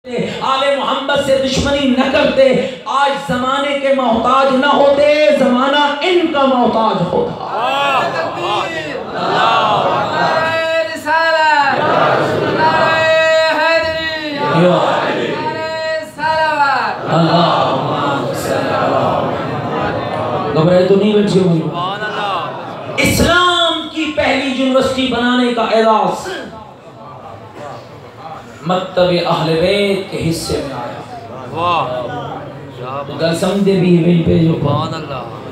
آل محمد سے دشمنی نہ کرتے، آج زمانے کے محتاج نہ ہوتے، زمانہ ان کا محتاج ہوتا۔ گھبرائے تو نہیں بیٹھے ہوئی؟ اسلام کی پہلی یونیورسٹی بنانے کا اعزاز مکتب اہل بیت کے حصے میں آیا۔ گل سمجھے بھی وہیں پہ جو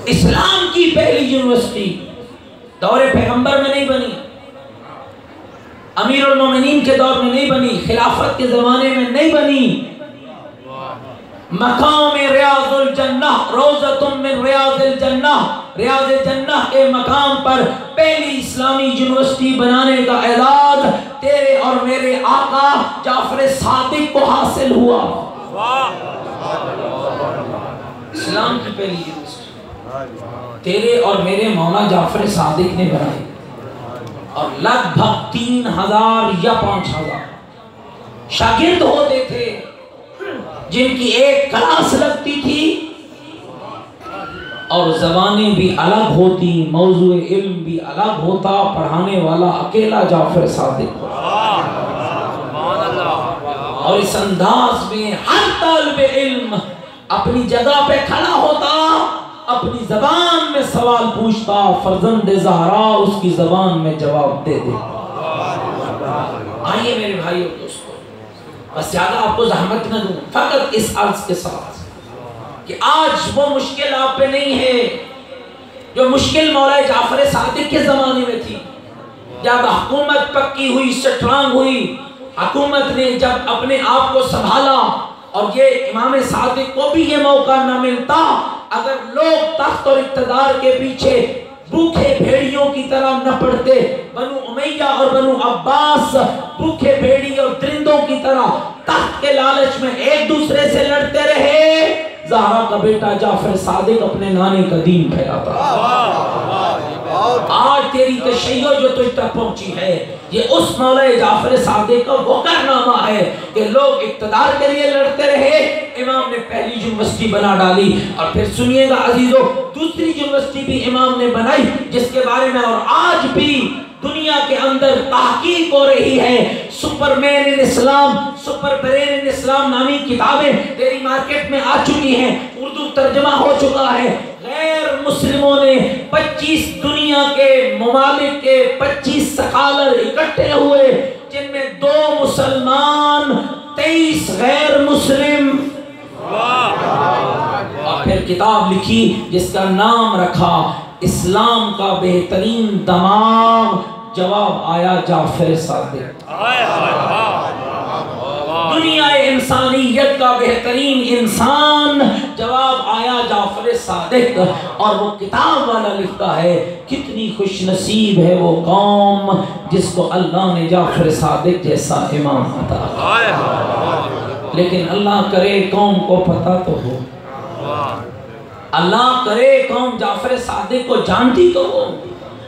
اسلام کی پہلی یونیورسٹی دور پیغمبر میں نہیں بنی، امیر المومنین کے دور میں نہیں بنی، خلافت کے زمانے میں نہیں بنی، مقام ریاض الجنہ، روضۃ من ریاض الجنہ، ریاض جنہ کے مقام پر پہلی اسلامی یونیورسٹی بنانے کا اعزاز تیرے اور میرے آقا جعفر صادق کو حاصل ہوا۔ اسلام کی پہلی یونیورسٹی تیرے اور میرے مولا جعفر صادق نے بنائی، اور لگ بھگ 3000 یا 5000 شاگرد ہوتے تھے، جن کی ایک کلاس لگتی تھی اور زبانیں بھی الگ ہوتی، موضوع علم بھی الگ ہوتا، پڑھانے والا اکیلا جعفر صادق ہوتا۔ اور اس انداز میں ہر طالب علم اپنی جگہ پہ کھڑا ہوتا، اپنی زبان میں سوال پوچھتا، فرزند زہرا اس کی زبان میں جواب دے دیتا۔ آئیے میرے بھائی اور دوستو، بس زیادہ آپ کو زحمت نہ دوں، فقط اس عرض کے ساتھ کہ آج وہ مشکل آپ پہ نہیں ہے جو مشکل مولا جعفر صادق کے زمانے میں تھی، جب حکومت پکی ہوئی، سٹرانگ ہوئی، حکومت نے جب اپنے آپ کو سنبھالا، اور یہ امام صادق کو بھی یہ موقع نہ ملتا اگر لوگ تخت اور اقتدار کے پیچھے بھوکے بھیڑیوں کی طرح نہ پڑتے۔ بنو امیہ اور بنو عباس بھوکے بھیڑی اور درندوں کی طرح تخت کے لالچ میں ایک دوسرے سے لڑتے رہے، زہرا کا بیٹا جعفر صادق اپنے نانے کا دین پھیلاتا۔ آج تیری تشیع جو تجھ تک پہنچی ہے، یہ اس مولا جعفر صادق کا وہ کارنامہ ہے کہ لوگ اقتدار کے لیے لڑتے رہے، امام نے پہلی یونیورسٹی بنا ڈالی۔ اور پھر سنیے گا عزیزو، دوسری یونیورسٹی بھی امام نے بنائی، جس کے بارے میں اور آج بھی دنیا کے اندر تحقیق ہو رہی ہے۔ Superman in Islam, super brain in Islam نامی کتابیں تیری مارکیٹ میں آ چکی ہیں، اردو ترجمہ ہو چکا ہے۔ غیر مسلموں نے 25 دنیا کے ممالک کے 25 سکالر اکٹھے ہوئے، جن میں 2 مسلمان، 23 غیر مسلم، اور پھر کتاب لکھی جس کا نام رکھا اسلام کا بہترین دماغ، جواب آیا جعفر صادق۔ دنیا انسانیت کا بہترین انسان، جواب آیا جعفر صادق۔ اور وہ کتاب والا لکھتا ہے کتنی خوش نصیب ہے وہ قوم جس کو اللہ نے جعفر صادق جیسا امام عطا کیا۔ لیکن اللہ کرے قوم کو پتہ تو ہو، اللہ کرے قوم جعفر صادق کو جانتی تو ہو،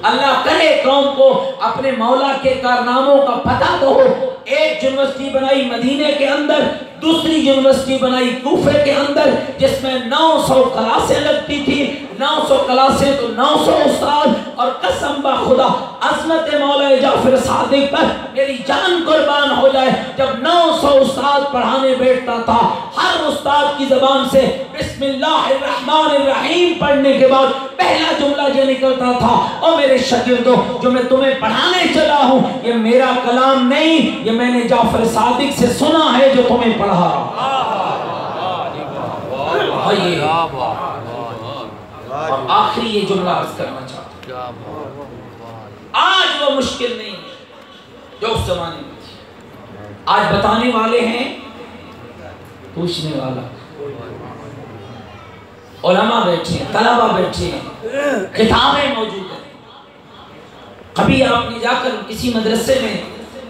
اللہ کرے قوم کو اپنے مولا کے کارناموں کا پتہ تو ہو۔ ایک یونیورسٹی بنائی مدینے کے اندر، دوسری یونیورسٹی بنائی کوفے کے اندر، جس میں 900 کلاسیں لگتی تھی، 900 کلاسیں تو 900 استاد، اور قسم بخدا عظمت مولا جعفر صادق پر میری جان قربان ہو جائے، جب 900 استاد پڑھانے بیٹھتا تھا، ہر استاد کی زبان سے بسم اللہ الرحمن الرحیم پڑھنے کے بعد پہلا جملہ یہ نکلتا تھا، او میرے شاگردوں، جو میں تمہیں پڑھانے چلا ہوں یہ میرا کلام نہیں، یہ میں نے جعفر صادق سے سنا ہے جو تمہیں پڑھا رہا ہوں۔ اور آخری یہ جملہ عرض کرنا چاہتا ہوں، آج وہ مشکل نہیں جو اس زمانے میں تھی، آج بتانے والے ہیں، پوچھنے والا، علماء بیٹھے ہیں، طلبہ بیٹھے ہیں، کتابیں موجود ہیں۔ کبھی آپ نے جا کر کسی مدرسے میں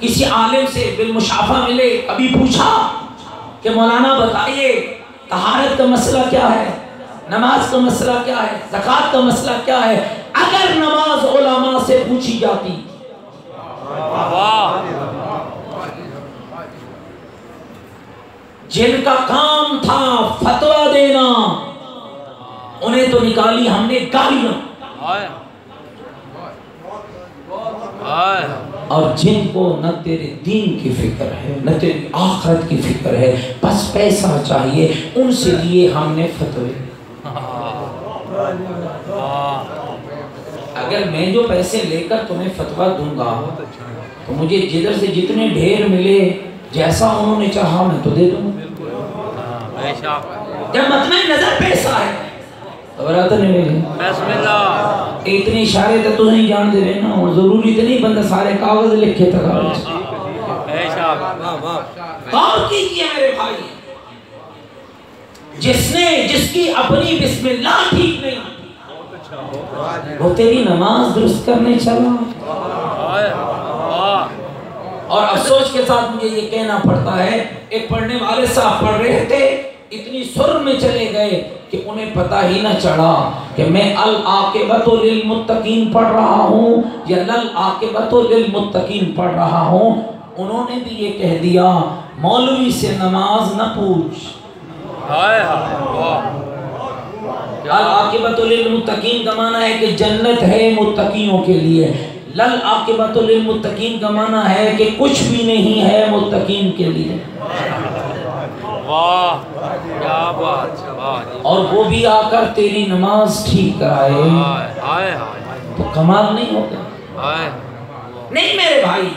کسی عالم سے بالمشافہ ملے، کبھی پوچھا کہ مولانا بتائیے طہارت کا مسئلہ کیا ہے، نماز کا مسئلہ کیا ہے، زکوٰۃ کا مسئلہ کیا ہے؟ اگر نماز علماء سے پوچھی جاتی، جن کا کام تھا فتوا دینا، انہیں تو نکالی ہم نے گالیاں، اور جن کو نہ تیرے دین کی فکر ہے نہ تیری آخرت کی فکر ہے، بس پیسہ چاہیے، ان سے لیے ہم نے فتوے۔ اگر میں جو پیسے لے کر تمہیں فتویٰ دوں گا تو مجھے جدھر سے جتنے ڈھیر ملے جیسا انہوں نے چاہا میں تو دے دوں گا۔ جب مطمع نظر پیسہ ہے تو برات نہیں ملے، بسم اللہ، اتنی اشارے تھے تو نہیں جان دے رہے نا، اور ضروری تو نہیں بندہ سارے کاغذ لکھے تھا کاغذ۔ غور کیجئے میرے بھائی، جس کی اپنی بسم اللہ ٹھیک نہیں وہ تیری نماز درست کرنے چلا۔ اور افسوس کے ساتھ مجھے یہ کہنا پڑتا ہے، ایک پڑھنے والے صاحب پڑھ رہے تھے، اتنی سر میں چلے گئے کہ انہیں پتہ ہی نہ چڑھا کہ میں العاقبۃ للمتقین پڑھ رہا ہوں یا للعاقبۃ للمتقین پڑھ رہا ہوں۔ انہوں نے بھی یہ کہہ دیا مولوی سے نماز نہ پوچھ۔ العاقبۃ للمتقین کا معنی ہے کہ جنت ہے متقیوں کے لیے، للعاقبۃ للمتقین کا معنی ہے کہ کچھ بھی نہیں ہے متقین کے لیے۔ واہ کیا بات، اور وہ بھی آ کر تیری نماز ٹھیک کرائے تو کمال نہیں ہوتا؟ نہیں میرے بھائی،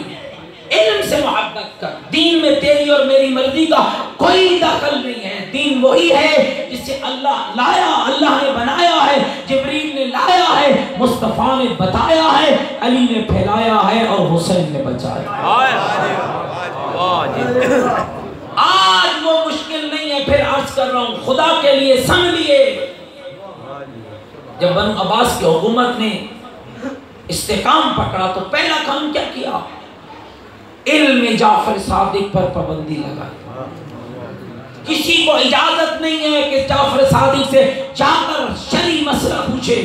علم سے محبت کر، دین میں تیری اور میری مرضی کا کوئی دخل نہیں ہے، دین وہی ہے جسے اللہ لایا، اللہ نے بنایا ہے، جبریل نے لایا ہے، مصطفیٰ نے بتایا ہے، علی نے پھیلایا ہے اور حسین نے بچایا۔ آج وہ مشکل نہیں ہے، پھر عرض کر رہا ہوں خدا کے لیے سمجھیے، جب بنو عباس کی حکومت نے استحکام پکڑا تو پہلا کام کیا کیا؟ علم جعفر صادق پر پابندی لگائی۔ کسی کو اجازت نہیں ہے کہ جعفر صادق سے جا کر شرعی مسئلہ پوچھے،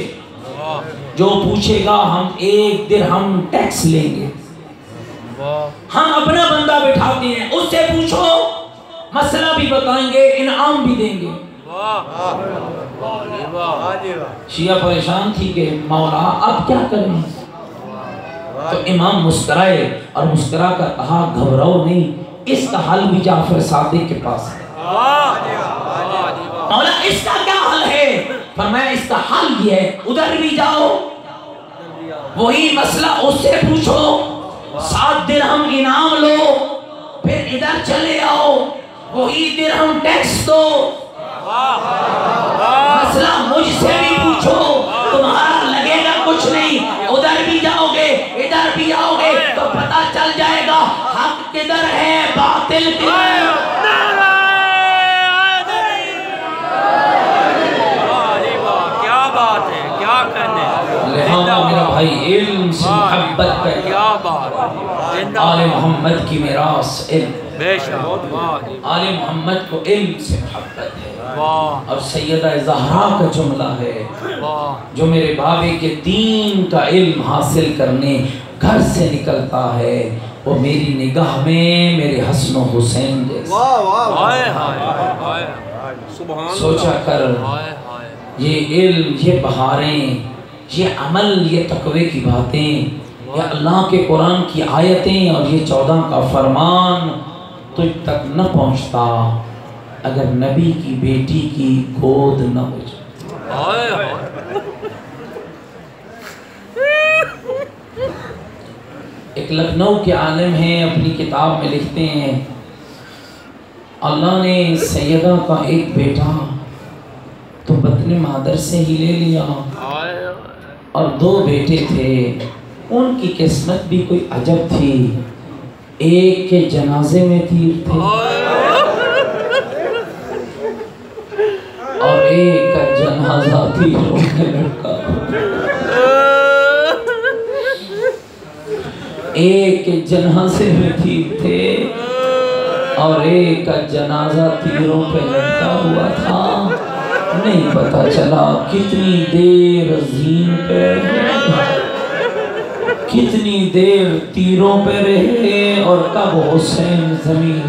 جو پوچھے گا ہم 1 درہم ٹیکس لیں گے، ہم اپنا بندہ بٹھاتے ہیں، اس سے پوچھو مسئلہ بھی بتائیں گے، انعام بھی دیں گے۔ شیعہ پریشان تھی کہ مولا اب کیا کریں؟ تو امام مسکرائے اور مسکرا کر کہا گھبراؤ نہیں، اس کا حل بھی جعفر صادق کے پاس ہے۔ مولا اس کا کیا حل ہے؟ فرمایا اس کا حل یہ ہے، ادھر بھی جاؤ وہی مسئلہ اس سے پوچھو، 7 درہم انعام لو، پھر ادھر چلے آؤ وہی درہم ٹیکس دو، مسئلہ مجھ سے بھی پوچھو، تمہارا لگے گا کچھ نہیں، ادھر بھی جاؤ گے ادھر بھی آؤ گے تو پتہ چل جائے گا حق کدھر ہے باطل کدھر ہے۔ کیا بات ہے، کیا کہنے، لہذا میرا بھائی علم سے محبت کر، کیا بات، آل محمد کی میراث علم، بے شک، آل محمد کو علم سے محبت ہے۔ اور سیدہ زہرا کا جملہ ہے جو میرے بابے کے دین کا علم حاصل کرنے گھر سے نکلتا ہے وہ میری نگاہ میں میرے حسن و حسین جیسا۔ سوچا کر یہ علم، یہ بہاریں، یہ عمل، یہ تقوی کی باتیں، یہ اللہ کے قرآن کی آیتیں اور یہ 14 کا فرمان تجھ تک نہ پہنچتا اگر نبی کی بیٹی کی گود نہ ہو جائے۔ ایک لکھنؤ کے عالم ہیں، اپنی کتاب میں لکھتے ہیں اللہ نے سیدہ کا ایک بیٹا تو بطن مادر سے ہی لے لیا، اور 2 بیٹے تھے، ان کی قسمت بھی کوئی عجب تھی، ایک کے جنازے میں تیر تھے اور ایک کا جنازہ تیروں میں لٹکا، ایک کے جنازے میں تیر تھے اور ایک کا جنازہ تیروں پہ لٹکا ہوا تھا، نہیں پتا چلا کتنی دیر زین پہ رہے، کتنی دیر تیروں پہ رہے اور کب حسین زمین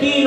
3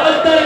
72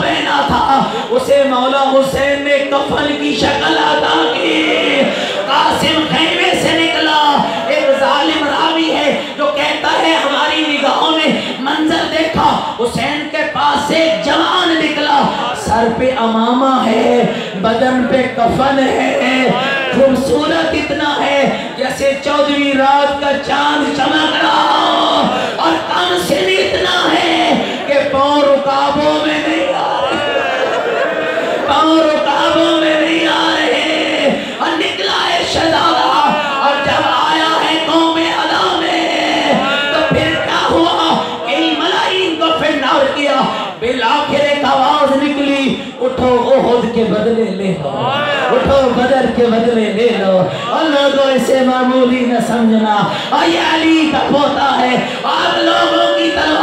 پہنا تھا اسے مولا حسین نے کفن کی شکل عطا کی۔ قاسم خیمے سے نکلا، ایک ظالم راوی ہے جو کہتا ہے ہماری نگاہوں میں منظر دیکھا، حسین کے پاس سے ایک جوان نکلا، سر پہ امامہ ہے، بدن پہ کفن ہے، خوبصورت اتنا ہے جیسے 14ویں رات کا چاند چمک رہا، اور کم سن اتنا ہے کہ پاؤں رکابوں میں نہیں آ رہے، پاؤں رکابوں میں نہیں آ رہے، اور نکلا ہے شہزادہ، اور جب آیا ہے قوم ادا میں تو پھر کیا ہوا، کئی ملائی کو فنار کیا، بالآخر ایک آواز نکلی، اٹھو احد کے بدلے لے لو، اٹھو بدر کے بدلے لے لو۔ اللہ کو اسے معمولی نہ سمجھنا، اور یہ علی کا پوتا ہے، آپ لوگوں کی طرف